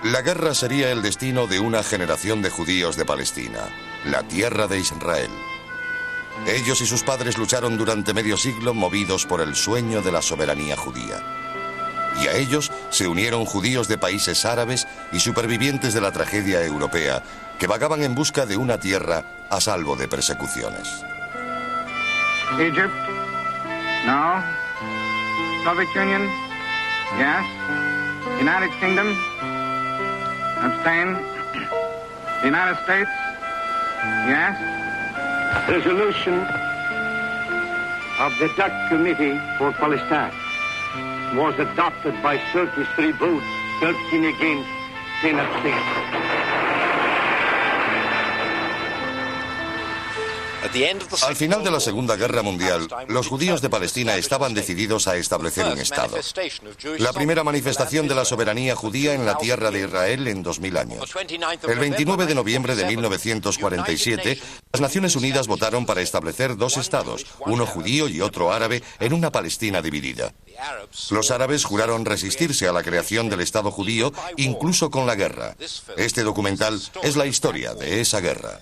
La guerra sería el destino de una generación de judíos de Palestina, la tierra de Israel. Ellos y sus padres lucharon durante medio siglo movidos por el sueño de la soberanía judía. Y a ellos se unieron judíos de países árabes y supervivientes de la tragedia europea que vagaban en busca de una tierra a salvo de persecuciones. Egypt, no. Soviet Union, yes. United Kingdom, abstain. The United States, yes. Resolution of the Dutch Committee for Palestine was adopted by 33 votes, 13 against, 10 abstained. Al final de la Segunda Guerra Mundial, los judíos de Palestina estaban decididos a establecer un Estado. La primera manifestación de la soberanía judía en la tierra de Israel en 2000 años. El 29 de noviembre de 1947, las Naciones Unidas votaron para establecer dos Estados, uno judío y otro árabe, en una Palestina dividida. Los árabes juraron resistirse a la creación del Estado judío, incluso con la guerra. Este documental es la historia de esa guerra.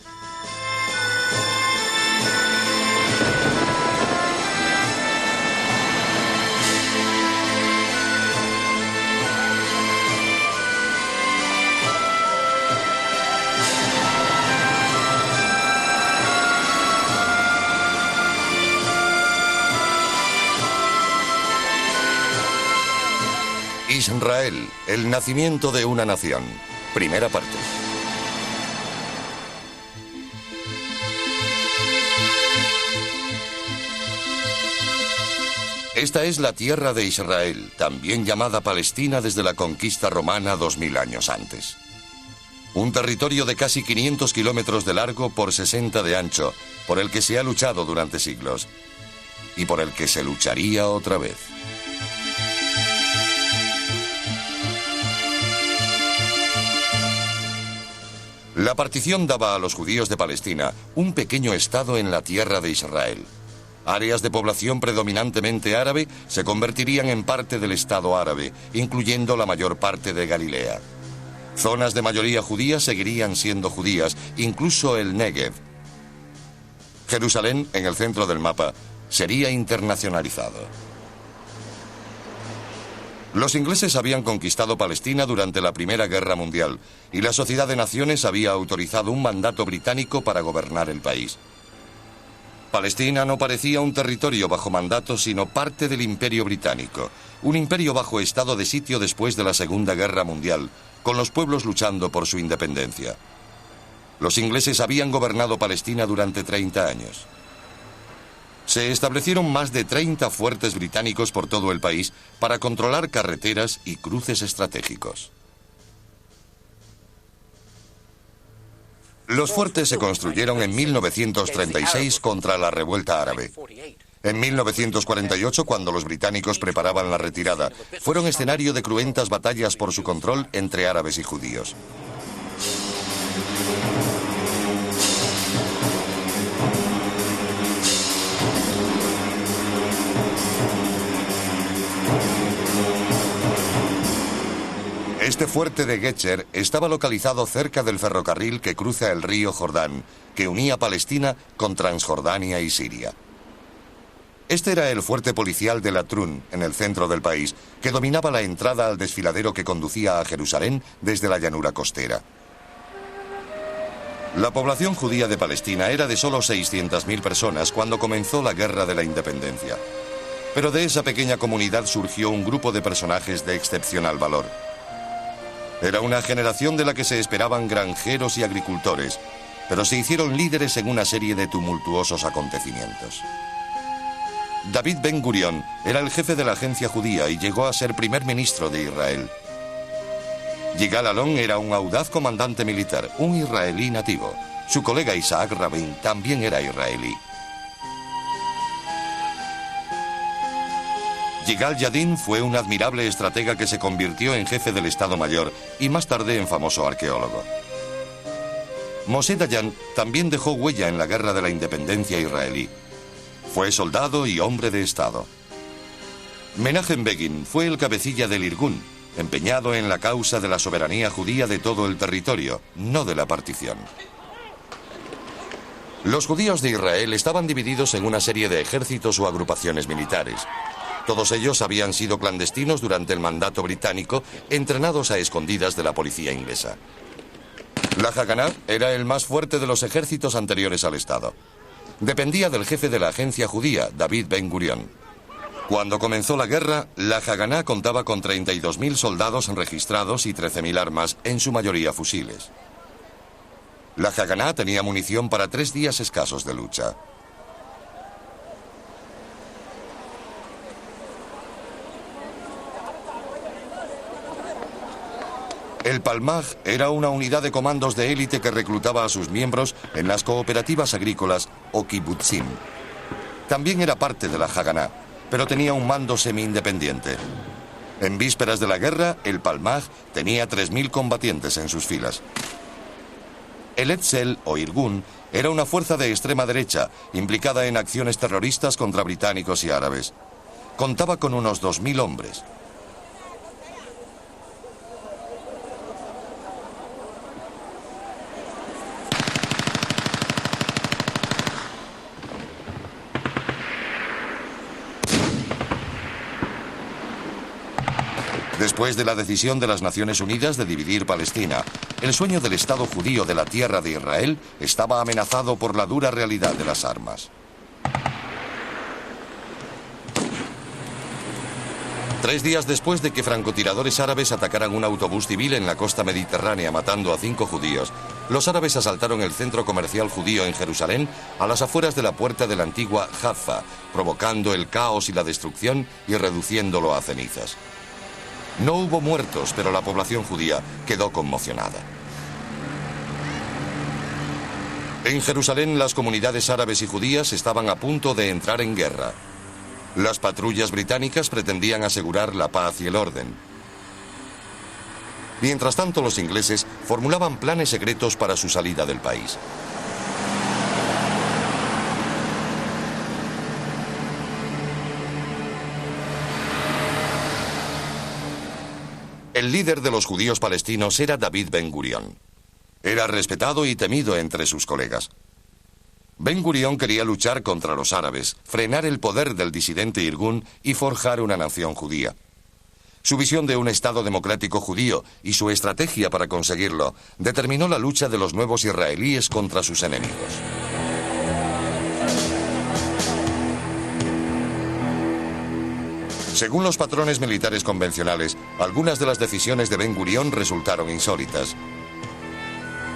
Israel, el nacimiento de una nación. Primera parte. Esta es la tierra de Israel, también llamada Palestina desde la conquista romana 2000 años antes. Un territorio de casi 500 kilómetros de largo por 60 de ancho, por el que se ha luchado durante siglos y por el que se lucharía otra vez. La partición daba a los judíos de Palestina un pequeño estado en la tierra de Israel. Áreas de población predominantemente árabe se convertirían en parte del Estado árabe, incluyendo la mayor parte de Galilea. Zonas de mayoría judía seguirían siendo judías, incluso el Negev. Jerusalén, en el centro del mapa, sería internacionalizado. Los ingleses habían conquistado Palestina durante la Primera Guerra Mundial y la Sociedad de Naciones había autorizado un mandato británico para gobernar el país. Palestina no parecía un territorio bajo mandato, sino parte del Imperio Británico, un imperio bajo estado de sitio después de la Segunda Guerra Mundial, con los pueblos luchando por su independencia. Los ingleses habían gobernado Palestina durante 30 años. Se establecieron más de 30 fuertes británicos por todo el país para controlar carreteras y cruces estratégicos. Los fuertes se construyeron en 1936 contra la revuelta árabe. En 1948, cuando los británicos preparaban la retirada, fueron escenario de cruentas batallas por su control entre árabes y judíos. Este fuerte de Getcher estaba localizado cerca del ferrocarril que cruza el río Jordán, que unía Palestina con Transjordania y Siria. Este era el fuerte policial de Latrun, en el centro del país, que dominaba la entrada al desfiladero que conducía a Jerusalén desde la llanura costera. La población judía de Palestina era de solo 600.000 personas cuando comenzó la Guerra de la Independencia. Pero de esa pequeña comunidad surgió un grupo de personajes de excepcional valor. Era una generación de la que se esperaban granjeros y agricultores, pero se hicieron líderes en una serie de tumultuosos acontecimientos. David Ben Gurión era el jefe de la agencia judía y llegó a ser primer ministro de Israel. Yigal Alon era un audaz comandante militar, un israelí nativo. Su colega Isaac Rabin también era israelí. Yigal Yadin fue un admirable estratega que se convirtió en jefe del Estado Mayor y más tarde en famoso arqueólogo. Moshe Dayan también dejó huella en la Guerra de la Independencia israelí. Fue soldado y hombre de Estado. Menachem Begin fue el cabecilla del Irgun, empeñado en la causa de la soberanía judía de todo el territorio, no de la partición. Los judíos de Israel estaban divididos en una serie de ejércitos o agrupaciones militares. Todos ellos habían sido clandestinos durante el mandato británico, entrenados a escondidas de la policía inglesa. La Haganah era el más fuerte de los ejércitos anteriores al Estado. Dependía del jefe de la agencia judía, David Ben Gurion. Cuando comenzó la guerra, la Haganah contaba con 32.000 soldados registrados y 13.000 armas, en su mayoría fusiles. La Haganah tenía munición para 3 días escasos de lucha. El Palmaj era una unidad de comandos de élite que reclutaba a sus miembros en las cooperativas agrícolas o kibbutzim. También era parte de la Haganah, pero tenía un mando semi-independiente. En vísperas de la guerra, el Palmaj tenía 3.000 combatientes en sus filas. El Etzel, o Irgun, era una fuerza de extrema derecha, implicada en acciones terroristas contra británicos y árabes. Contaba con unos 2.000 hombres. Después de la decisión de las Naciones Unidas de dividir Palestina, el sueño del Estado judío de la tierra de Israel estaba amenazado por la dura realidad de las armas. 3 días después de que francotiradores árabes atacaran un autobús civil en la costa mediterránea matando a 5 judíos, los árabes asaltaron el centro comercial judío en Jerusalén a las afueras de la puerta de la antigua Jaffa, provocando el caos y la destrucción y reduciéndolo a cenizas. No hubo muertos, pero la población judía quedó conmocionada. En Jerusalén, las comunidades árabes y judías estaban a punto de entrar en guerra. Las patrullas británicas pretendían asegurar la paz y el orden. Mientras tanto, los ingleses formulaban planes secretos para su salida del país. El líder de los judíos palestinos era David Ben Gurion. Era respetado y temido entre sus colegas. Ben Gurion quería luchar contra los árabes, frenar el poder del disidente Irgun y forjar una nación judía. Su visión de un Estado democrático judío y su estrategia para conseguirlo determinó la lucha de los nuevos israelíes contra sus enemigos. Según los patrones militares convencionales, algunas de las decisiones de Ben Gurion resultaron insólitas.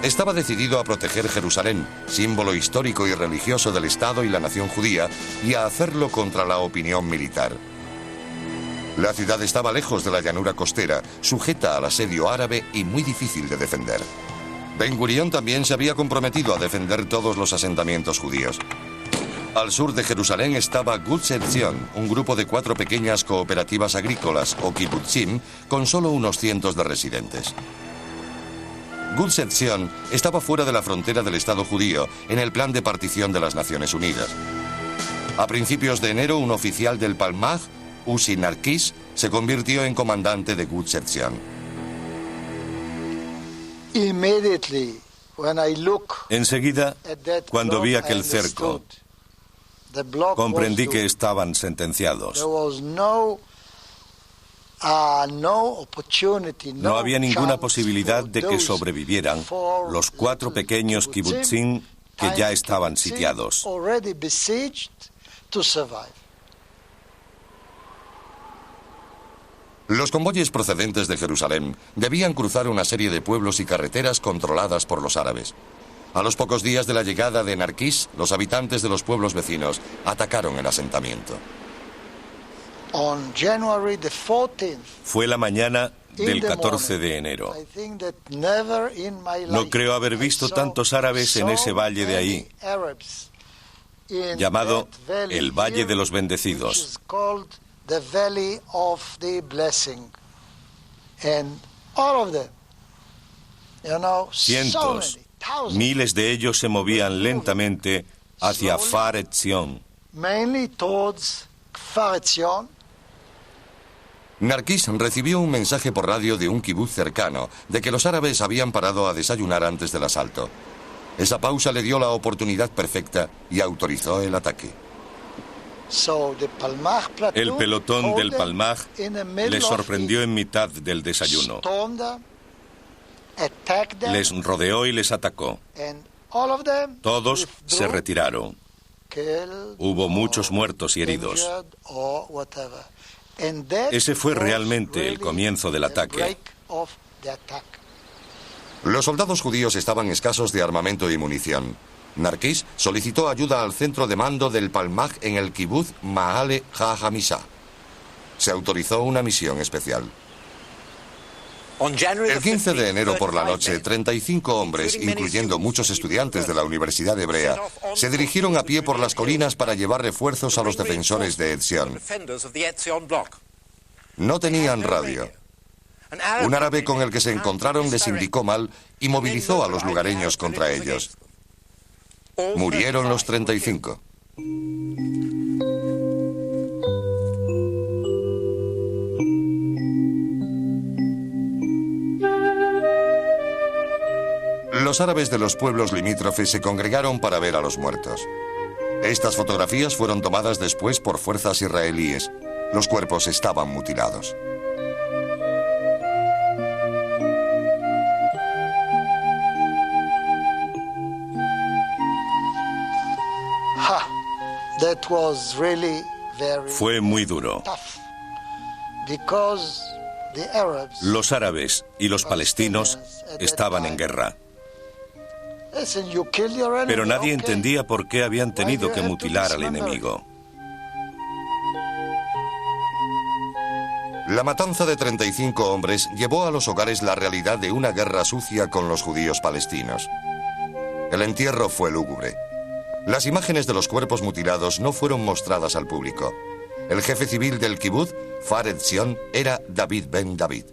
Estaba decidido a proteger Jerusalén, símbolo histórico y religioso del Estado y la nación judía, y a hacerlo contra la opinión militar. La ciudad estaba lejos de la llanura costera, sujeta al asedio árabe y muy difícil de defender. Ben Gurion también se había comprometido a defender todos los asentamientos judíos. Al sur de Jerusalén estaba Gush Etzion, un grupo de 4 pequeñas cooperativas agrícolas, o kibbutzim, con solo unos cientos de residentes. Gush Etzion estaba fuera de la frontera del Estado judío, en el plan de partición de las Naciones Unidas. A principios de enero, un oficial del Palmaj, Uzi Narkis, se convirtió en comandante de Gush Etzion. Enseguida, cuando vi aquel cerco, comprendí que estaban sentenciados. No había ninguna posibilidad de que sobrevivieran los 4 pequeños kibbutzim que ya estaban sitiados. Los convoyes procedentes de Jerusalén debían cruzar una serie de pueblos y carreteras controladas por los árabes. A los pocos días de la llegada de Narkis, los habitantes de los pueblos vecinos atacaron el asentamiento. Fue la mañana del 14 de enero. No creo haber visto tantos árabes en ese valle de ahí, llamado el Valle de los Bendecidos. Cientos, miles de ellos se movían lentamente hacia Kfar Etzion. Narkis recibió un mensaje por radio de un kibutz cercano de que los árabes habían parado a desayunar antes del asalto. Esa pausa le dio la oportunidad perfecta y autorizó el ataque. El pelotón del Palmaj les sorprendió en mitad del desayuno. Les rodeó y les atacó. Todos se retiraron. Hubo muchos muertos y heridos. Ese fue realmente el comienzo del ataque. Los soldados judíos estaban escasos de armamento y munición. Narkis solicitó ayuda al centro de mando del Palmaj en el kibutz Ma'ale HaHamisha. Se autorizó una misión especial. El 15 de enero por la noche, 35 hombres, incluyendo muchos estudiantes de la Universidad Hebrea, se dirigieron a pie por las colinas para llevar refuerzos a los defensores de Etzion. No tenían radio. Un árabe con el que se encontraron les indicó mal y movilizó a los lugareños contra ellos. Murieron los 35. Los árabes de los pueblos limítrofes se congregaron para ver a los muertos. Estas fotografías fueron tomadas después por fuerzas israelíes. Los cuerpos estaban mutilados. Fue muy duro. Los árabes y los palestinos estaban en guerra. Pero nadie entendía por qué habían tenido que mutilar al enemigo. La matanza de 35 hombres llevó a los hogares la realidad de una guerra sucia con los judíos palestinos. El entierro fue lúgubre. Las imágenes de los cuerpos mutilados no fueron mostradas al público. El jefe civil del kibutz, Kfar Etzion, era David Ben David.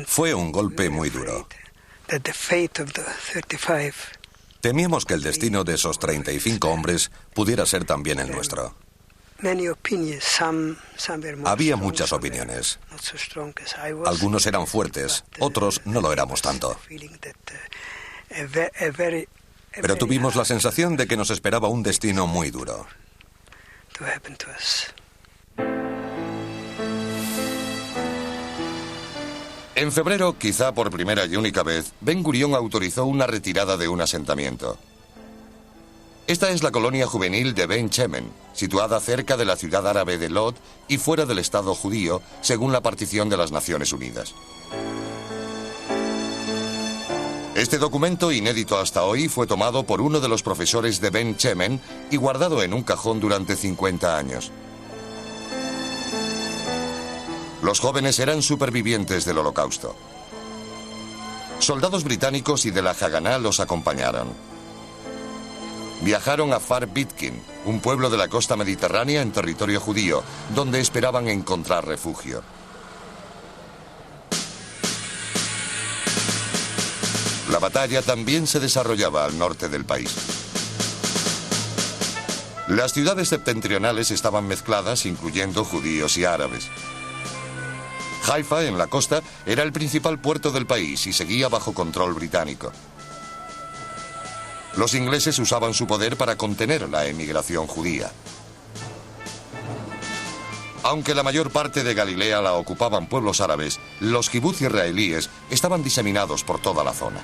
Fue un golpe muy duro. Temíamos que el destino de esos 35 hombres pudiera ser también el nuestro. Había muchas opiniones. Algunos eran fuertes, otros no lo éramos tanto. Pero tuvimos la sensación de que nos esperaba un destino muy duro. En febrero, quizá por primera y única vez, Ben Gurión autorizó una retirada de un asentamiento. Esta es la colonia juvenil de Ben Shemen, situada cerca de la ciudad árabe de Lod y fuera del Estado judío, según la partición de las Naciones Unidas. Este documento, inédito hasta hoy, fue tomado por uno de los profesores de Ben Shemen y guardado en un cajón durante 50 años. Los jóvenes eran supervivientes del Holocausto. Soldados británicos y de la Haganá los acompañaron. Viajaron a Kfar Bitkin, un pueblo de la costa mediterránea en territorio judío, donde esperaban encontrar refugio. La batalla también se desarrollaba al norte del país. Las ciudades septentrionales estaban mezcladas, incluyendo judíos y árabes. Haifa, en la costa, era el principal puerto del país y seguía bajo control británico. Los ingleses usaban su poder para contener la emigración judía. Aunque la mayor parte de Galilea la ocupaban pueblos árabes, los kibutz israelíes estaban diseminados por toda la zona.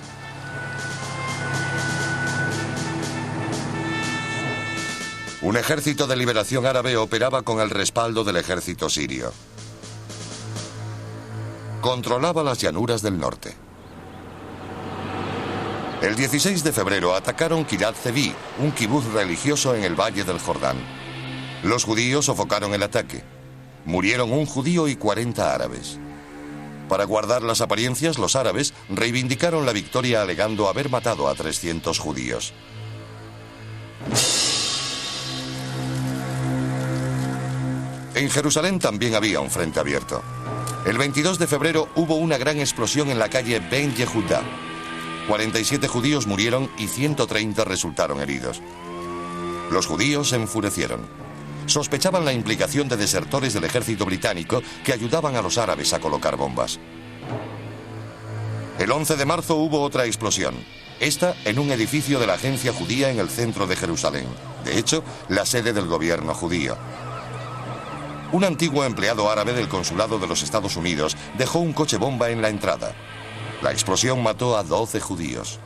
Un ejército de liberación árabe operaba con el respaldo del ejército sirio. Controlaba las llanuras del norte. El 16 de febrero atacaron Kiryat Zevi, un kibutz religioso en el valle del Jordán. Los judíos sofocaron el ataque. Murieron un judío y 40 árabes. Para guardar las apariencias, los árabes reivindicaron la victoria alegando haber matado a 300 judíos. En Jerusalén también había un frente abierto. El 22 de febrero hubo una gran explosión en la calle Ben Yehuda. 47 judíos murieron y 130 resultaron heridos. Los judíos se enfurecieron. sospechaban la implicación de desertores del ejército británico que ayudaban a los árabes a colocar bombas. El 11 de marzo hubo otra explosión, esta en un edificio de la agencia judía en el centro de Jerusalén, de hecho, la sede del gobierno judío. Un antiguo empleado árabe del consulado de los Estados Unidos dejó un coche bomba en la entrada. La explosión mató a 12 judíos.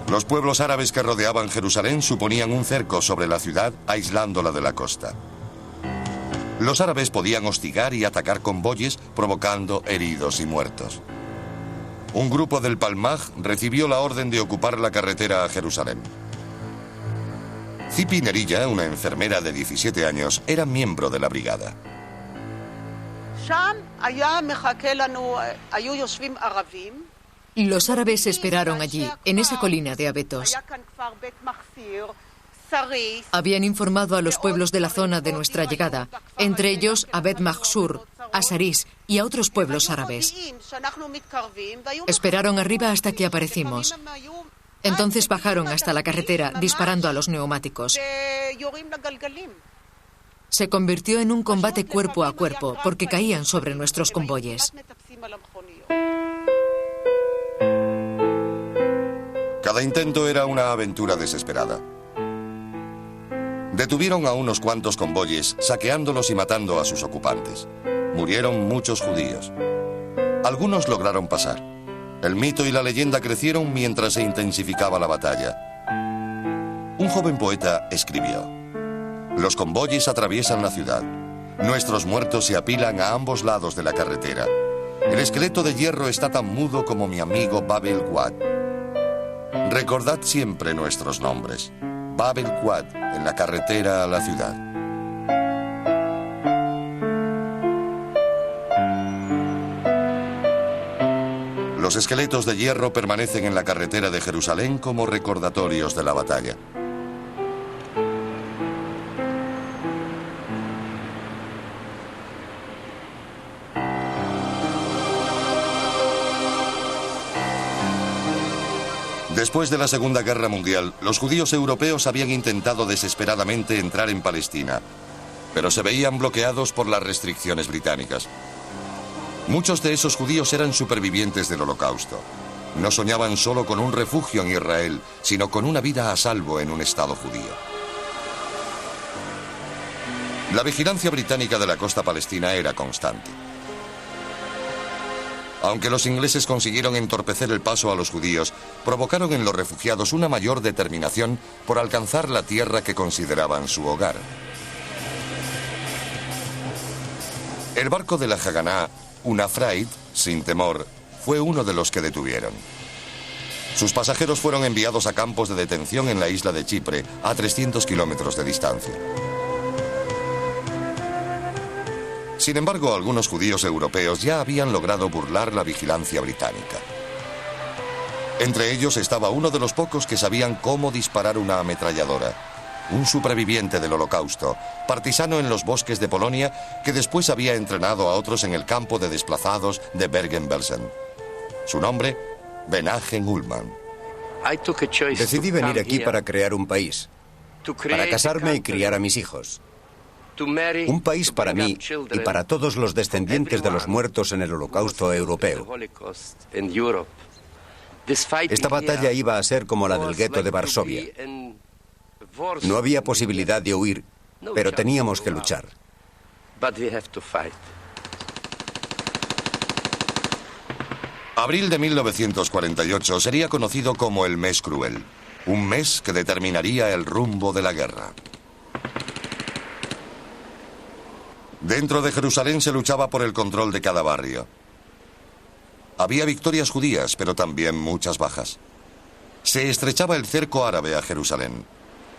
Los pueblos árabes que rodeaban Jerusalén suponían un cerco sobre la ciudad, aislándola de la costa. Los árabes podían hostigar y atacar convoyes, provocando heridos y muertos. Un grupo del Palmaj recibió la orden de ocupar la carretera a Jerusalén. Tzipi Nerilla, una enfermera de 17 años, era miembro de la brigada. Los árabes esperaron allí, en esa colina de abetos. Habían informado a los pueblos de la zona de nuestra llegada, entre ellos a Bet Mahsur, a Saris y a otros pueblos árabes. Esperaron arriba hasta que aparecimos. Entonces bajaron hasta la carretera, disparando a los neumáticos. Se convirtió en un combate cuerpo a cuerpo, porque caían sobre nuestros convoyes. Cada intento era una aventura desesperada. Detuvieron a unos cuantos convoyes, saqueándolos y matando a sus ocupantes. Murieron muchos judíos. Algunos lograron pasar. El mito y la leyenda crecieron mientras se intensificaba la batalla. Un joven poeta escribió: los convoyes atraviesan la ciudad. Nuestros muertos se apilan a ambos lados de la carretera. El esqueleto de hierro está tan mudo como mi amigo Bab el-Wad. Recordad siempre nuestros nombres. Bab el-Wad, en la carretera a la ciudad. Los esqueletos de hierro permanecen en la carretera de Jerusalén como recordatorios de la batalla. Después de la Segunda Guerra Mundial, los judíos europeos habían intentado desesperadamente entrar en Palestina, pero se veían bloqueados por las restricciones británicas. Muchos de esos judíos eran supervivientes del Holocausto. No soñaban solo con un refugio en Israel, sino con una vida a salvo en un Estado judío. La vigilancia británica de la costa palestina era constante. Aunque los ingleses consiguieron entorpecer el paso a los judíos, provocaron en los refugiados una mayor determinación por alcanzar la tierra que consideraban su hogar. El barco de la Haganá, una Fraid, sin temor, fue uno de los que detuvieron. Sus pasajeros fueron enviados a campos de detención en la isla de Chipre, a 300 kilómetros de distancia. Sin embargo, algunos judíos europeos ya habían logrado burlar la vigilancia británica. Entre ellos estaba uno de los pocos que sabían cómo disparar una ametralladora, un superviviente del Holocausto, partisano en los bosques de Polonia, que después había entrenado a otros en el campo de desplazados de Bergen-Belsen. Su nombre, Menahem Ullman. Decidí venir aquí para crear un país, para casarme y criar a mis hijos. Un país para mí y para todos los descendientes de los muertos en el Holocausto europeo. Esta batalla iba a ser como la del gueto de Varsovia. No había posibilidad de huir, pero teníamos que luchar. Abril de 1948 sería conocido como el mes cruel, un mes que determinaría el rumbo de la guerra. Dentro de Jerusalén se luchaba por el control de cada barrio. Había victorias judías, pero también muchas bajas. Se estrechaba el cerco árabe a Jerusalén.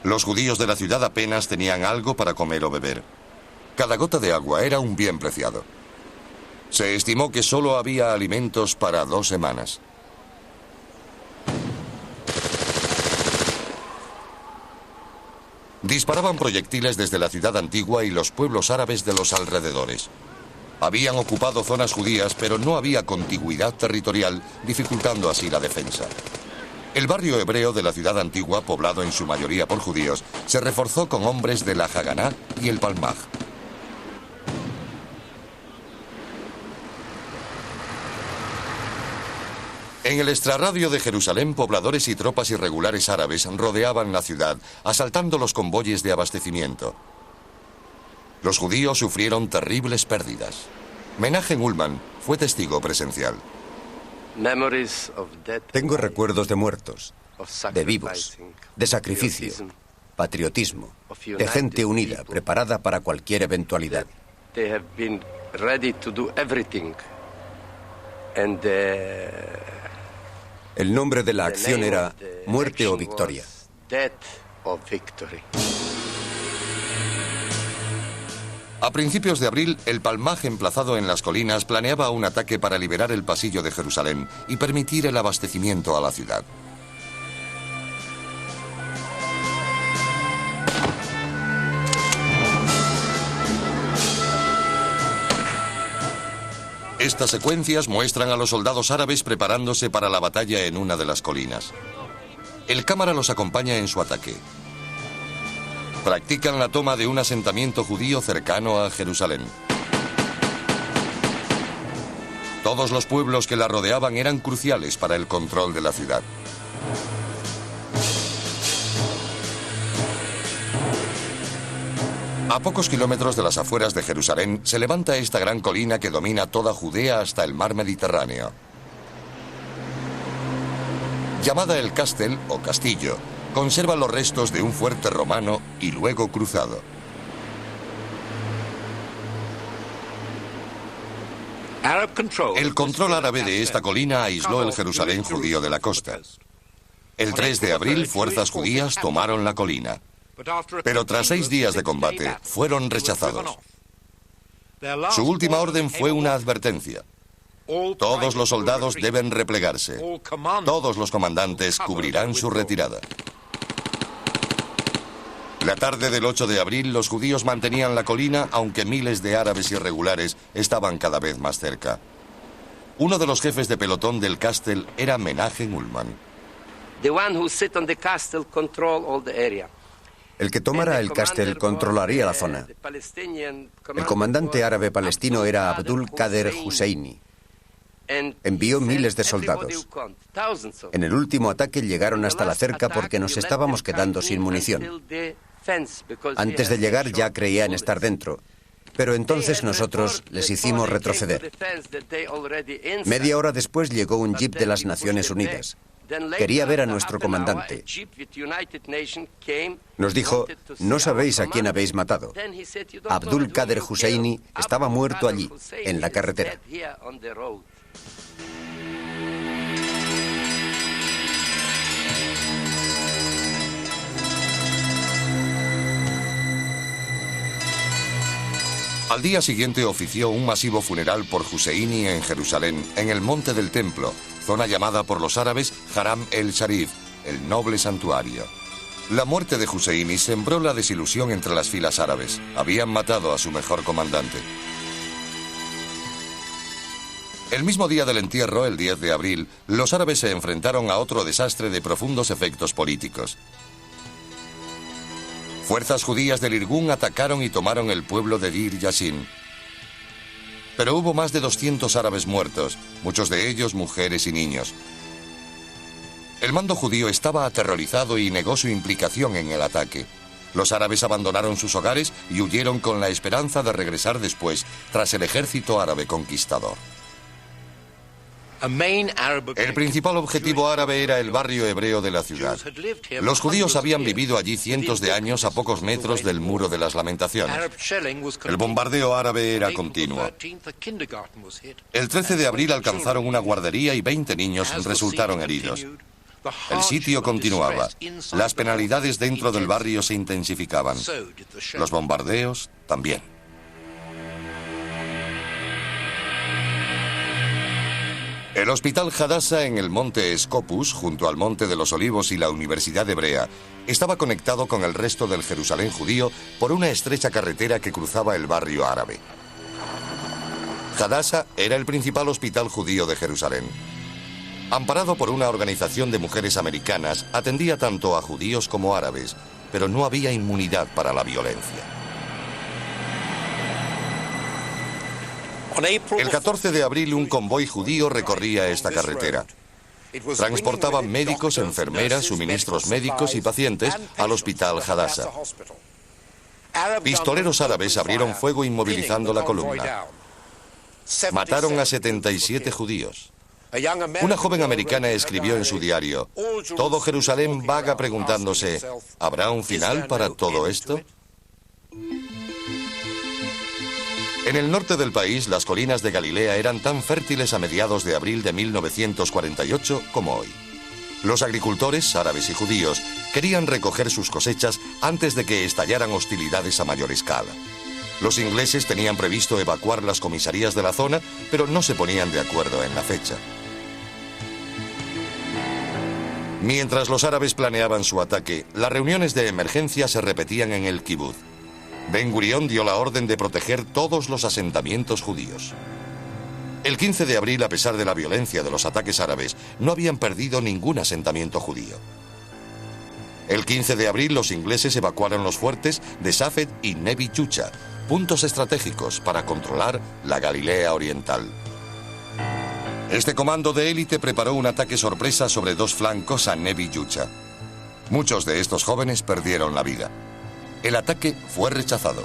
Los judíos de la ciudad apenas tenían algo para comer o beber. Cada gota de agua era un bien preciado. Se estimó que solo había alimentos para 2 semanas. Disparaban proyectiles desde la ciudad antigua y los pueblos árabes de los alrededores. Habían ocupado zonas judías, pero no había contigüidad territorial, dificultando así la defensa. El barrio hebreo de la ciudad antigua, poblado en su mayoría por judíos, se reforzó con hombres de la Haganá y el Palmaj. En el extrarradio de Jerusalén, pobladores y tropas irregulares árabes rodeaban la ciudad, asaltando los convoyes de abastecimiento. Los judíos sufrieron terribles pérdidas. Menachem Ullman fue testigo presencial. Tengo recuerdos de muertos, de vivos, de sacrificio, patriotismo, de gente unida, preparada para cualquier eventualidad. El nombre de la acción era Muerte o Victoria. A principios de abril, el Palmaj, emplazado en las colinas, planeaba un ataque para liberar el pasillo de Jerusalén y permitir el abastecimiento a la ciudad. Estas secuencias muestran a los soldados árabes preparándose para la batalla en una de las colinas. El cámara los acompaña en su ataque. Practican la toma de un asentamiento judío cercano a Jerusalén. Todos los pueblos que la rodeaban eran cruciales para el control de la ciudad. A pocos kilómetros de las afueras de Jerusalén se levanta esta gran colina que domina toda Judea hasta el mar Mediterráneo. Llamada el Castel o Castillo, conserva los restos de un fuerte romano y luego cruzado. El control árabe de esta colina aisló el Jerusalén judío de la costa. El 3 de abril, fuerzas judías tomaron la colina. Pero tras 6 días de combate, fueron rechazados. Su última orden fue una advertencia. Todos los soldados deben replegarse. Todos los comandantes cubrirán su retirada. La tarde del 8 de abril, los judíos mantenían la colina, aunque miles de árabes irregulares estaban cada vez más cerca. Uno de los jefes de pelotón del Castel era Menachem Ullman. El que tomara el Castel controlaría la zona. El comandante árabe palestino era Abdul Qader Husseini. Envió miles de soldados. En el último ataque llegaron hasta la cerca porque nos estábamos quedando sin munición. Antes de llegar ya creían estar dentro, pero entonces nosotros les hicimos retroceder. Media hora después llegó un jeep de las Naciones Unidas. Quería ver a nuestro comandante. Nos dijo, no sabéis a quién habéis matado. Abdul Qader Husseini estaba muerto allí, en la carretera. Al día siguiente ofició un masivo funeral por Husseini en Jerusalén, en el Monte del Templo, zona llamada por los árabes Haram el-Sharif, el noble santuario. La muerte de Husseini sembró la desilusión entre las filas árabes. Habían matado a su mejor comandante. El mismo día del entierro, el 10 de abril, los árabes se enfrentaron a otro desastre de profundos efectos políticos. Fuerzas judías del Irgun atacaron y tomaron el pueblo de Dir Yassin. Pero hubo más de 200 árabes muertos, muchos de ellos mujeres y niños. El mando judío estaba aterrorizado y negó su implicación en el ataque. Los árabes abandonaron sus hogares y huyeron con la esperanza de regresar después, tras el ejército árabe conquistador. El principal objetivo árabe era el barrio hebreo de la ciudad. Los judíos habían vivido allí cientos de años a pocos metros del Muro de las Lamentaciones. El bombardeo árabe era continuo. El 13 de abril alcanzaron una guardería y 20 niños resultaron heridos. El sitio continuaba. Las penalidades dentro del barrio se intensificaban. Los bombardeos también. El Hospital Hadassah en el monte Scopus, junto al Monte de los Olivos y la Universidad Hebrea, estaba conectado con el resto del Jerusalén judío por una estrecha carretera que cruzaba el barrio árabe. Hadassah era el principal hospital judío de Jerusalén. Amparado por una organización de mujeres americanas, atendía tanto a judíos como árabes, pero no había inmunidad para la violencia. El 14 de abril un convoy judío recorría esta carretera. Transportaba médicos, enfermeras, suministros médicos y pacientes al hospital Hadassah. Pistoleros árabes abrieron fuego inmovilizando la columna. Mataron a 77 judíos. Una joven americana escribió en su diario: todo Jerusalén vaga preguntándose, ¿habrá un final para todo esto? En el norte del país, las colinas de Galilea eran tan fértiles a mediados de abril de 1948 como hoy. Los agricultores, árabes y judíos, querían recoger sus cosechas antes de que estallaran hostilidades a mayor escala. Los ingleses tenían previsto evacuar las comisarías de la zona, pero no se ponían de acuerdo en la fecha. Mientras los árabes planeaban su ataque, las reuniones de emergencia se repetían en el kibutz. Ben Gurión dio la orden de proteger todos los asentamientos judíos. El 15 de abril, a pesar de la violencia de los ataques árabes, no habían perdido ningún asentamiento judío. El 15 de abril, los ingleses evacuaron los fuertes de Safed y Nevi Yucha, puntos estratégicos para controlar la Galilea oriental. Este comando de élite preparó un ataque sorpresa sobre dos flancos a Nevi Yucha. Muchos de estos jóvenes perdieron la vida. El ataque fue rechazado.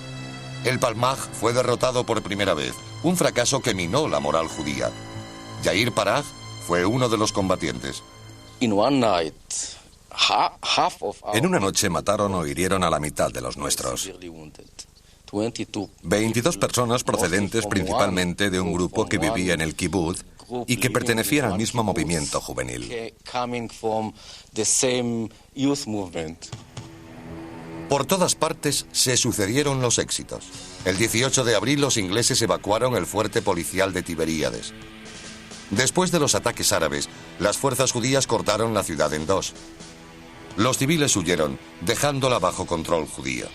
El Palmaj fue derrotado por primera vez, un fracaso que minó la moral judía. Yair Parag fue uno de los combatientes. En una noche mataron o hirieron a la mitad de los nuestros. 22 personas procedentes principalmente de un grupo que vivía en el kibutz y que pertenecían al mismo movimiento juvenil. Por todas partes se sucedieron los éxitos. El 18 de abril los ingleses evacuaron el fuerte policial de Tiberíades. Después de los ataques árabes, las fuerzas judías cortaron la ciudad en dos. Los civiles huyeron, dejándola bajo control judío.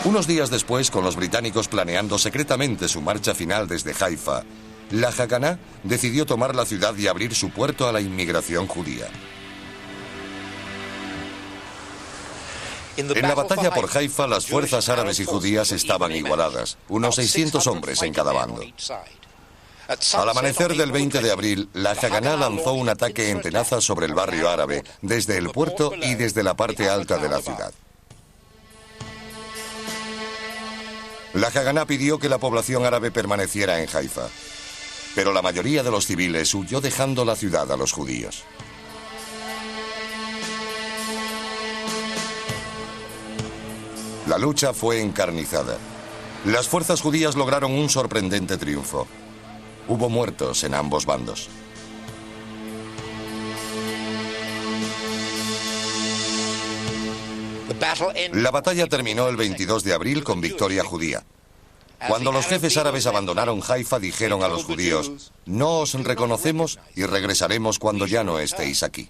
Unos días después, con los británicos planeando secretamente su marcha final desde Haifa, la Haganá decidió tomar la ciudad y abrir su puerto a la inmigración judía. En la batalla por Haifa, las fuerzas árabes y judías estaban igualadas, unos 600 hombres en cada bando. Al amanecer del 20 de abril, la Haganá lanzó un ataque en tenaza sobre el barrio árabe, desde el puerto y desde la parte alta de la ciudad. La Haganá pidió que la población árabe permaneciera en Haifa, pero la mayoría de los civiles huyó dejando la ciudad a los judíos. La lucha fue encarnizada. Las fuerzas judías lograron un sorprendente triunfo. Hubo muertos en ambos bandos. La batalla terminó el 22 de abril con victoria judía. Cuando los jefes árabes abandonaron Haifa, dijeron a los judíos: no os reconocemos y regresaremos cuando ya no estéis aquí.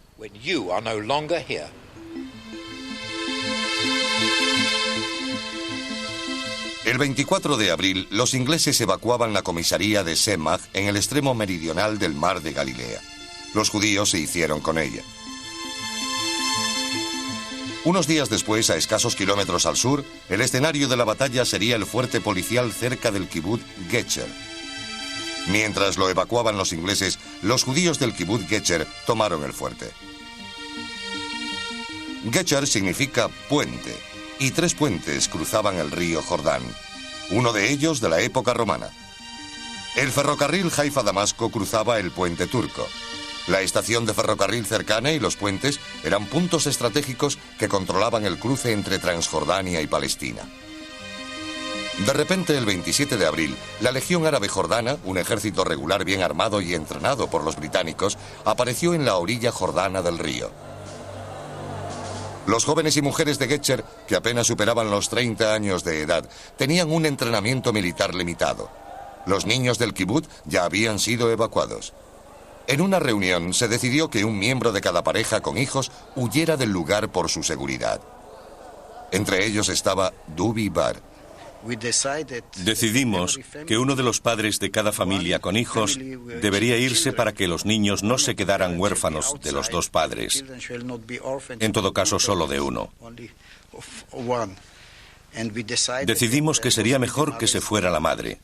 El 24 de abril, los ingleses evacuaban la comisaría de Semach en el extremo meridional del mar de Galilea. Los judíos se hicieron con ella. Unos días después, a escasos kilómetros al sur, el escenario de la batalla sería el fuerte policial cerca del kibutz Getcher. Mientras lo evacuaban los ingleses, los judíos del kibutz Getcher tomaron el fuerte. Getcher significa puente, y 3 puentes cruzaban el río Jordán, uno de ellos de la época romana. El ferrocarril Haifa-Damasco cruzaba el puente turco. La estación de ferrocarril cercana y los puentes eran puntos estratégicos que controlaban el cruce entre Transjordania y Palestina. De repente, el 27 de abril, la Legión Árabe Jordana, un ejército regular bien armado y entrenado por los británicos, apareció en la orilla jordana del río. Los jóvenes y mujeres de Getcher, que apenas superaban los 30 años de edad, tenían un entrenamiento militar limitado. Los niños del kibutz ya habían sido evacuados. En una reunión se decidió que un miembro de cada pareja con hijos huyera del lugar por su seguridad. Entre ellos estaba Dubi Bar. Decidimos que uno de los padres de cada familia con hijos debería irse para que los niños no se quedaran huérfanos de los dos padres, en todo caso solo de uno. Decidimos que sería mejor que se fuera la madre.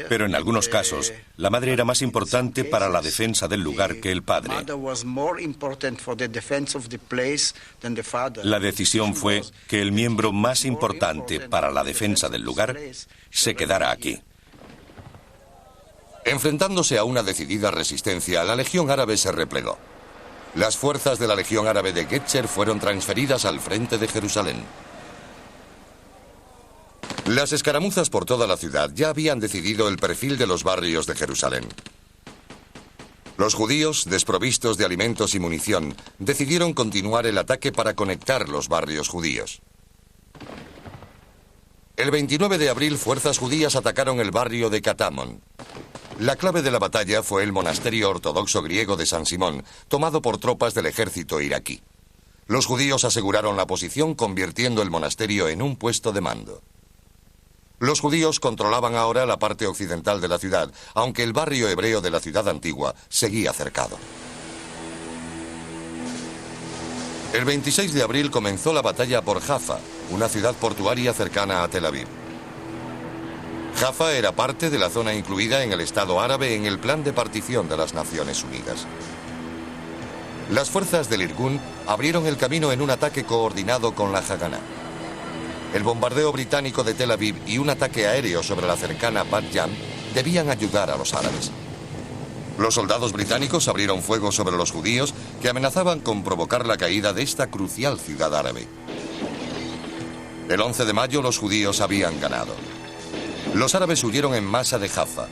Pero en algunos casos, la madre era más importante para la defensa del lugar que el padre. La decisión fue que el miembro más importante para la defensa del lugar se quedara aquí. Enfrentándose a una decidida resistencia, la Legión Árabe se replegó. Las fuerzas de la Legión Árabe de Getzer fueron transferidas al frente de Jerusalén. Las escaramuzas por toda la ciudad ya habían decidido el perfil de los barrios de Jerusalén. Los judíos, desprovistos de alimentos y munición, decidieron continuar el ataque para conectar los barrios judíos. El 29 de abril, fuerzas judías atacaron el barrio de Katamon. La clave de la batalla fue el monasterio ortodoxo griego de San Simón, tomado por tropas del ejército iraquí. Los judíos aseguraron la posición, convirtiendo el monasterio en un puesto de mando. Los judíos controlaban ahora la parte occidental de la ciudad, aunque el barrio hebreo de la ciudad antigua seguía cercado. El 26 de abril comenzó la batalla por Jaffa, una ciudad portuaria cercana a Tel Aviv. Jaffa era parte de la zona incluida en el Estado árabe en el plan de partición de las Naciones Unidas. Las fuerzas del Irgun abrieron el camino en un ataque coordinado con la Haganá. El bombardeo británico de Tel Aviv y un ataque aéreo sobre la cercana Bat Yam debían ayudar a los árabes. Los soldados británicos abrieron fuego sobre los judíos, que amenazaban con provocar la caída de esta crucial ciudad árabe. El 11 de mayo los judíos habían ganado. Los árabes huyeron en masa de Jaffa.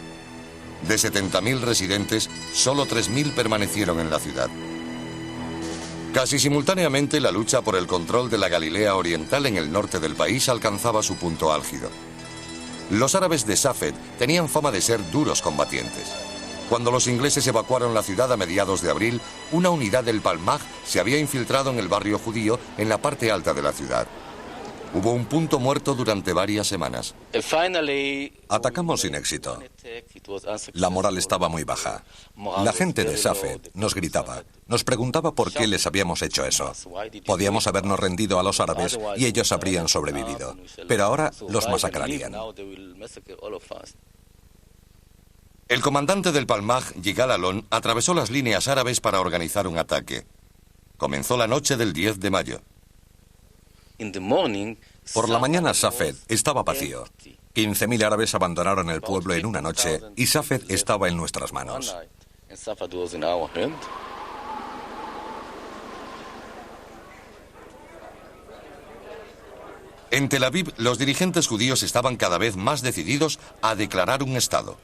De 70.000 residentes, solo 3.000 permanecieron en la ciudad. Casi simultáneamente, la lucha por el control de la Galilea Oriental en el norte del país alcanzaba su punto álgido. Los árabes de Safed tenían fama de ser duros combatientes. Cuando los ingleses evacuaron la ciudad a mediados de abril, una unidad del Palmaj se había infiltrado en el barrio judío en la parte alta de la ciudad. Hubo un punto muerto durante varias semanas. Atacamos sin éxito. La moral estaba muy baja. La gente de Safed nos gritaba, nos preguntaba por qué les habíamos hecho eso. Podíamos habernos rendido a los árabes y ellos habrían sobrevivido, pero ahora los masacrarían. El comandante del Palmaj, Yigal Alon, atravesó las líneas árabes para organizar un ataque. Comenzó la noche del 10 de mayo. Por la mañana Safed estaba vacío. 15.000 árabes abandonaron el pueblo en una noche y Safed estaba en nuestras manos. En Tel Aviv, los dirigentes judíos estaban cada vez más decididos a declarar un Estado.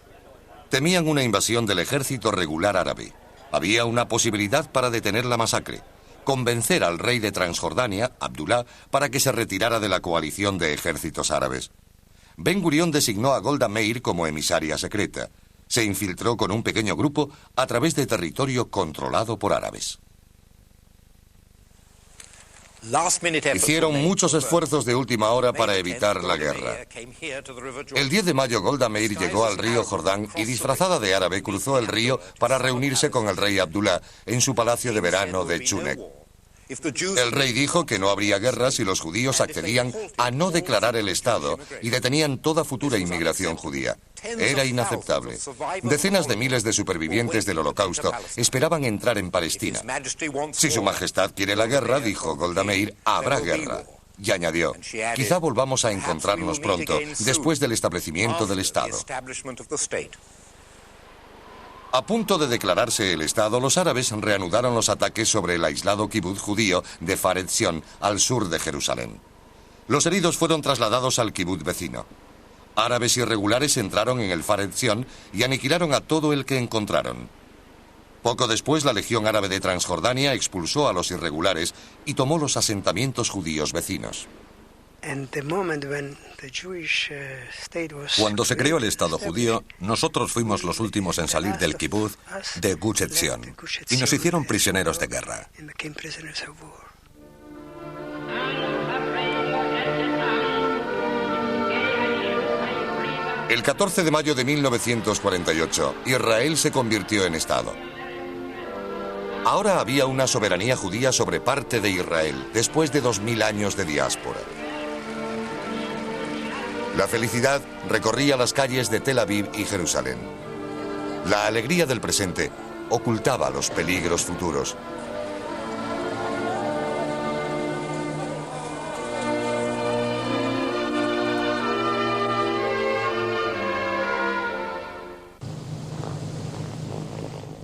Temían una invasión del ejército regular árabe. Había una posibilidad para detener la masacre: convencer al rey de Transjordania, Abdullah, para que se retirara de la coalición de ejércitos árabes. Ben Gurión designó a Golda Meir como emisaria secreta. Se infiltró con un pequeño grupo a través de territorio controlado por árabes. Hicieron muchos esfuerzos de última hora para evitar la guerra. El 10 de mayo Golda Meir llegó al río Jordán y, disfrazada de árabe, cruzó el río para reunirse con el rey Abdullah en su palacio de verano de Chunek. El rey dijo que no habría guerra si los judíos accedían a no declarar el Estado y detenían toda futura inmigración judía. Era inaceptable. Decenas de miles de supervivientes del Holocausto esperaban entrar en Palestina. Si su majestad quiere la guerra, dijo Golda Meir, habrá guerra. Y añadió, quizá volvamos a encontrarnos pronto, después del establecimiento del Estado. A punto de declararse el Estado, los árabes reanudaron los ataques sobre el aislado kibutz judío de Faret Zion, al sur de Jerusalén. Los heridos fueron trasladados al kibutz vecino. Árabes irregulares entraron en el Faret Zion y aniquilaron a todo el que encontraron. Poco después, la Legión Árabe de Transjordania expulsó a los irregulares y tomó los asentamientos judíos vecinos. Cuando se creó el Estado judío, nosotros fuimos los últimos en salir del kibutz de Gush Etzion y nos hicieron prisioneros de guerra. El 14 de mayo de 1948, Israel se convirtió en Estado. Ahora había una soberanía judía sobre parte de Israel, después de 2000 años de diáspora. La felicidad recorría las calles de Tel Aviv y Jerusalén. La alegría del presente ocultaba los peligros futuros.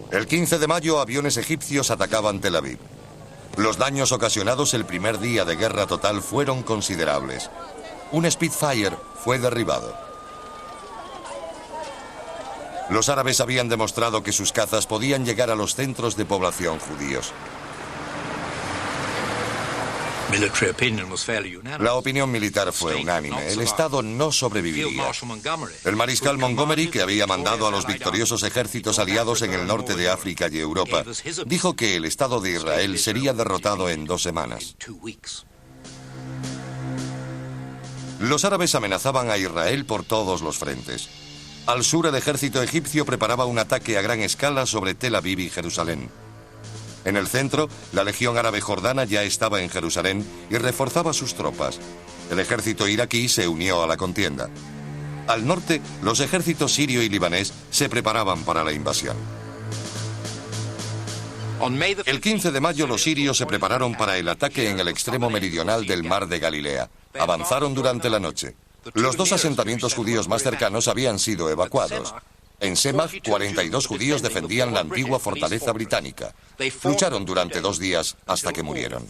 El 15 de mayo, aviones egipcios atacaban Tel Aviv. Los daños ocasionados el primer día de guerra total fueron considerables. Un Spitfire fue derribado. Los árabes habían demostrado que sus cazas podían llegar a los centros de población judíos. La opinión militar fue unánime. El Estado no sobreviviría. El mariscal Montgomery, que había mandado a los victoriosos ejércitos aliados en el norte de África y Europa, dijo que el Estado de Israel sería derrotado en 2 semanas. Los árabes amenazaban a Israel por todos los frentes. Al sur, el ejército egipcio preparaba un ataque a gran escala sobre Tel Aviv y Jerusalén. En el centro, la Legión Árabe Jordana ya estaba en Jerusalén y reforzaba sus tropas. El ejército iraquí se unió a la contienda. Al norte, los ejércitos sirio y libanés se preparaban para la invasión. El 15 de mayo, los sirios se prepararon para el ataque en el extremo meridional del mar de Galilea. Avanzaron durante la noche. Los 2 asentamientos judíos más cercanos habían sido evacuados. En Semach, 42 judíos defendían la antigua fortaleza británica. Lucharon durante 2 días hasta que murieron.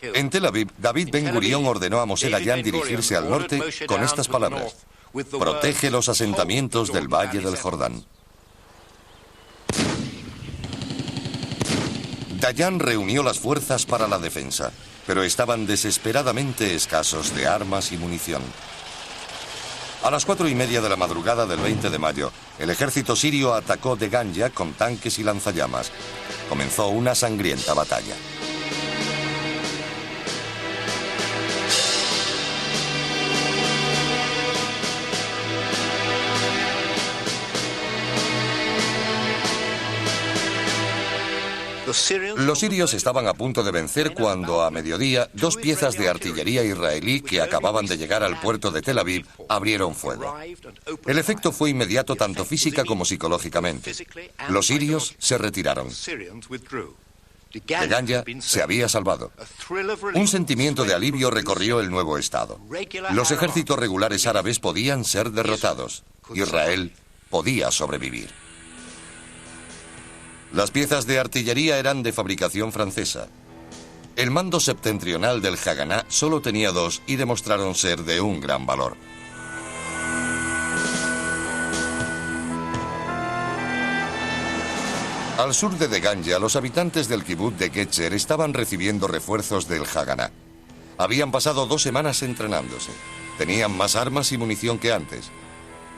En Tel Aviv, David Ben Gurión ordenó a Moshe Dayan dirigirse al norte con estas palabras: protege los asentamientos del Valle del Jordán. Dayan reunió las fuerzas para la defensa, pero estaban desesperadamente escasos de armas y munición. A las 4:30 de la madrugada del 20 de mayo, el ejército sirio atacó de Ganya con tanques y lanzallamas. Comenzó una sangrienta batalla. Los sirios estaban a punto de vencer cuando, a mediodía, 2 piezas de artillería israelí que acababan de llegar al puerto de Tel Aviv abrieron fuego. El efecto fue inmediato tanto física como psicológicamente. Los sirios se retiraron. De Ganya se había salvado. Un sentimiento de alivio recorrió el nuevo estado. Los ejércitos regulares árabes podían ser derrotados. Israel podía sobrevivir. Las piezas de artillería eran de fabricación francesa. El mando septentrional del Haganá solo tenía 2 y demostraron ser de un gran valor. Al sur de Deganya, los habitantes del kibutz de Getzer estaban recibiendo refuerzos del Haganá. Habían pasado 2 semanas entrenándose. Tenían más armas y munición que antes.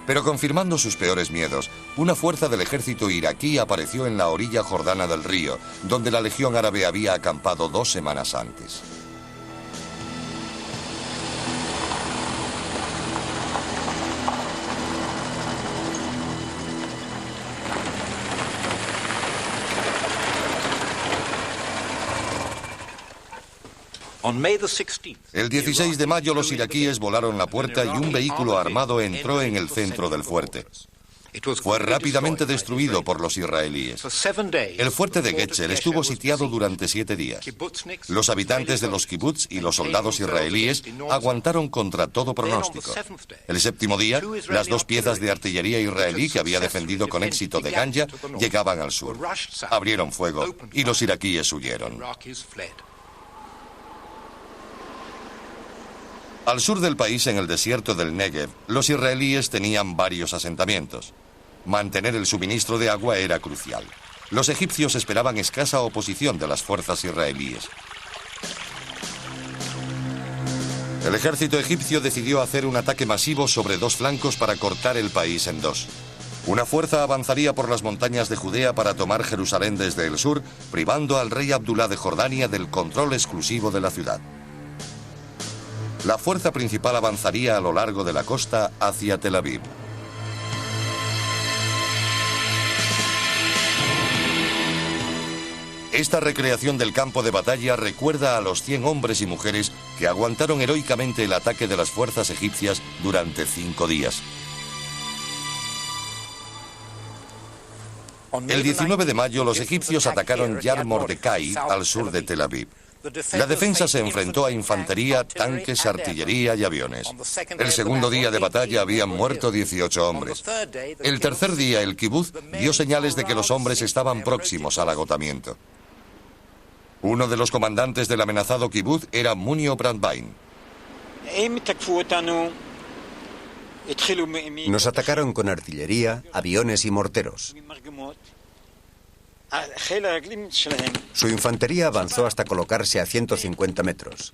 Pero confirmando sus peores miedos, una fuerza del ejército iraquí apareció en la orilla jordana del río, donde la Legión Árabe había acampado 2 semanas antes. El 16 de mayo los iraquíes volaron la puerta y un vehículo armado entró en el centro del fuerte. Fue rápidamente destruido por los israelíes. El fuerte de Getzer estuvo sitiado durante 7 días. Los habitantes de los kibutz y los soldados israelíes aguantaron contra todo pronóstico. El 7º día, las 2 piezas de artillería israelí que había defendido con éxito de Ganya llegaban al sur. Abrieron fuego y los iraquíes huyeron. Al sur del país, en el desierto del Negev, los israelíes tenían varios asentamientos. Mantener el suministro de agua era crucial. Los egipcios esperaban escasa oposición de las fuerzas israelíes. El ejército egipcio decidió hacer un ataque masivo sobre 2 flancos para cortar el país en 2. Una fuerza avanzaría por las montañas de Judea para tomar Jerusalén desde el sur, privando al rey Abdulá de Jordania del control exclusivo de la ciudad. La fuerza principal avanzaría a lo largo de la costa hacia Tel Aviv. Esta recreación del campo de batalla recuerda a los 100 hombres y mujeres que aguantaron heroicamente el ataque de las fuerzas egipcias durante 5 días. El 19 de mayo los egipcios atacaron Yad Mordecai al sur de Tel Aviv. La defensa se enfrentó a infantería, tanques, artillería y aviones. El segundo día de batalla habían muerto 18 hombres. El tercer día el kibutz dio señales de que los hombres estaban próximos al agotamiento. Uno de los comandantes del amenazado kibutz era Munio Brandwein. Nos atacaron con artillería, aviones y morteros. Su infantería avanzó hasta colocarse a 150 metros.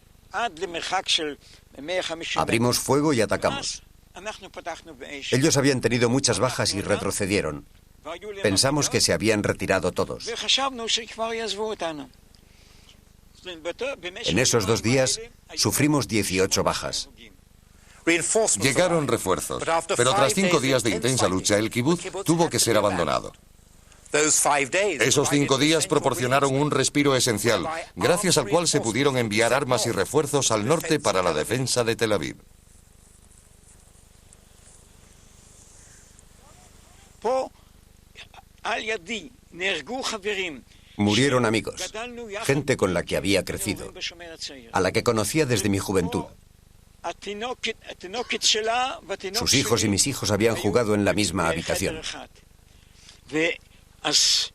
Abrimos fuego y atacamos. Ellos habían tenido muchas bajas y retrocedieron. Pensamos que se habían retirado todos. En esos 2 días sufrimos 18 bajas. Llegaron refuerzos, pero tras 5 días de intensa lucha, el kibutz tuvo que ser abandonado. Esos 5 días proporcionaron un respiro esencial, gracias al cual se pudieron enviar armas y refuerzos al norte para la defensa de Tel Aviv. Murieron amigos, gente con la que había crecido, a la que conocía desde mi juventud. Sus hijos y mis hijos habían jugado en la misma habitación.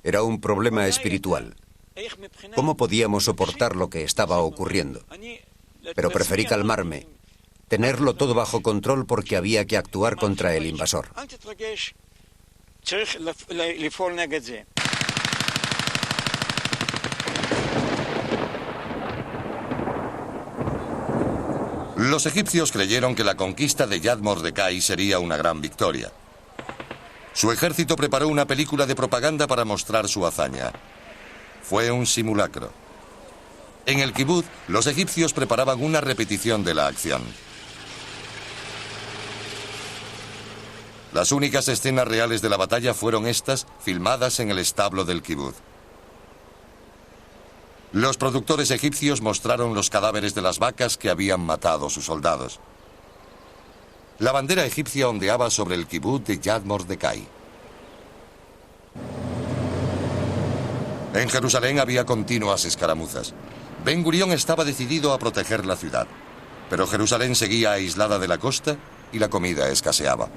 Era un problema espiritual. ¿Cómo podíamos soportar lo que estaba ocurriendo? Pero preferí calmarme, tenerlo todo bajo control porque había que actuar contra el invasor. Los egipcios creyeron que la conquista de Yad Mordecai sería una gran victoria. Su ejército preparó una película de propaganda para mostrar su hazaña. Fue un simulacro. En el kibutz, los egipcios preparaban una repetición de la acción. Las únicas escenas reales de la batalla fueron estas, filmadas en el establo del kibutz. Los productores egipcios mostraron los cadáveres de las vacas que habían matado sus soldados. La bandera egipcia ondeaba sobre el kibutz de Yad Mordecai. En Jerusalén había continuas escaramuzas. Ben Gurión estaba decidido a proteger la ciudad, pero Jerusalén seguía aislada de la costa y la comida escaseaba.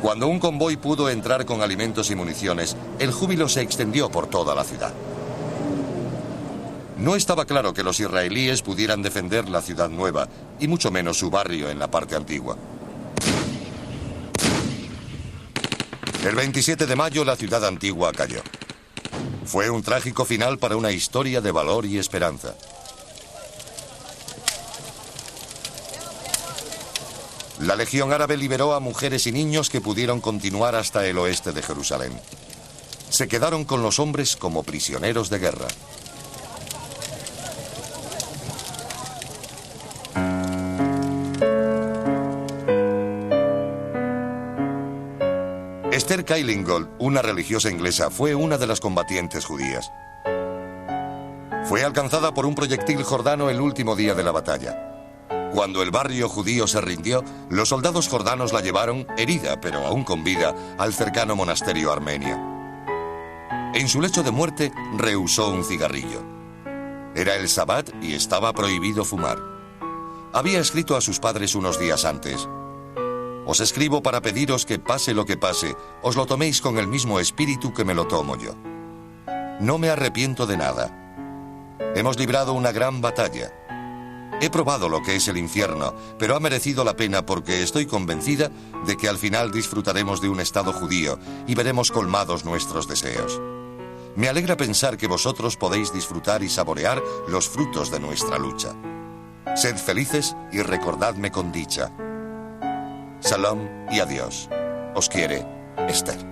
Cuando un convoy pudo entrar con alimentos y municiones, el júbilo se extendió por toda la ciudad. No estaba claro que los israelíes pudieran defender la ciudad nueva, y mucho menos su barrio en la parte antigua. El 27 de mayo la ciudad antigua cayó. Fue un trágico final para una historia de valor y esperanza. La Legión Árabe liberó a mujeres y niños que pudieron continuar hasta el oeste de Jerusalén. Se quedaron con los hombres como prisioneros de guerra. Esther Kyllingold, una religiosa inglesa, fue una de las combatientes judías. Fue alcanzada por un proyectil jordano el último día de la batalla. Cuando el barrio judío se rindió, los soldados jordanos la llevaron, herida pero aún con vida, al cercano monasterio armenio. En su lecho de muerte rehusó un cigarrillo. Era el Sabbat y estaba prohibido fumar. Había escrito a sus padres unos días antes: os escribo para pediros que pase lo que pase, os lo toméis con el mismo espíritu que me lo tomo yo. No me arrepiento de nada. Hemos librado una gran batalla. He probado lo que es el infierno, pero ha merecido la pena porque estoy convencida de que al final disfrutaremos de un Estado judío y veremos colmados nuestros deseos. Me alegra pensar que vosotros podéis disfrutar y saborear los frutos de nuestra lucha. Sed felices y recordadme con dicha. Shalom y adiós. Os quiere, Esther.